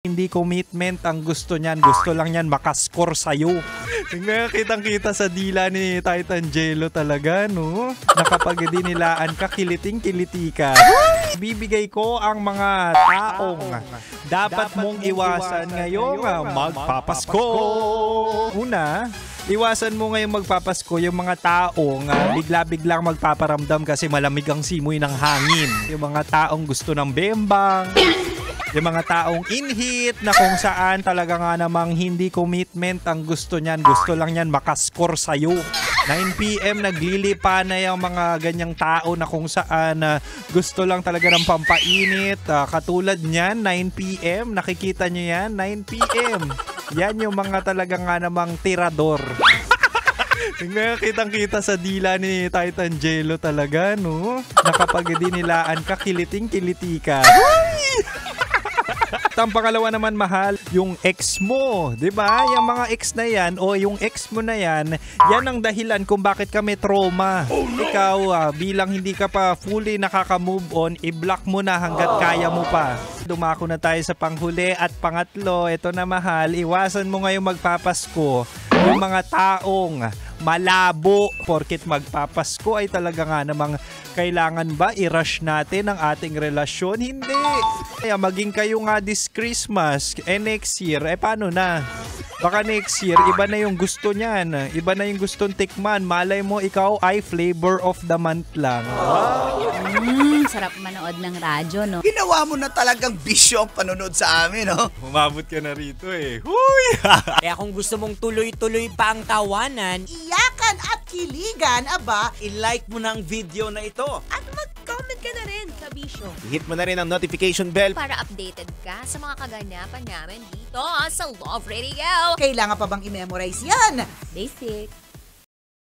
Hindi commitment ang gusto niyan. Gusto lang niyan makascore sa'yo. Tingnan, kitang-kita sa dila ni Titan Jello talaga, no? Nakapagdinilaan ka, kiliting-kiliti ka. Bibigay ko ang mga taong dapat mong iwasan ngayong magpapasko. Una, iwasan mo ngayong magpapasko yung mga taong bigla-biglang magpaparamdam kasi malamig ang simoy ng hangin. Yung mga taong gusto ng bembang. Yung mga taong in-hit na kung saan talaga nga namang hindi commitment ang gusto niyan. Gusto lang niyan makascore sa'yo. 9 PM naglilipa na yung mga ganyang tao na kung saan gusto lang talaga ng pampainit. Katulad niyan, 9 PM, nakikita nyo yan? 9 PM. Yan yung mga talaga nga namang tirador. Tingnan, kitang-kita sa dila ni Titan Jello talaga, no? Nakapagdinilaan ka, kiliting-kiliti ka. At ang pangalawa naman, mahal, yung ex mo, 'di ba? Yung mga ex na 'yan o yung ex mo na 'yan, yan ang dahilan kung bakit ka may trauma. Oh, no. Ikaw, bilang hindi ka pa fully nakaka-move on, i-block mo na hangga't kaya mo pa. Dumako na tayo sa panghuli at pangatlo. Ito na, mahal, iwasan mo ngayong magpapasko yung mga taong malabo. Porket magpapasko ay talaga nga namang kailangan ba i-rush natin ang ating relasyon? Hindi. Kaya maging kayo nga this Christmas, next year, paano na? Baka next year, iba na yung gusto niyan. Iba na yung gustong tikman. Malay mo, ikaw ay flavor of the month lang. Wow! Sarap manood ng radyo, no? Ginawa mo na talagang bisyo ang panonood sa amin, no? Umabot ka na rito eh. Huy! Kaya kung gusto mong tuloy-tuloy pa ang tawanan, iyakan at kiligan, aba, i-like mo na ang video na ito. at mag-comment ka na rin sa bisyo. Hit mo na rin ang notification bell. Para updated ka sa mga kaganapan namin dito sa Love Radio. Kailangan pa bang i-memorize yan? Basic.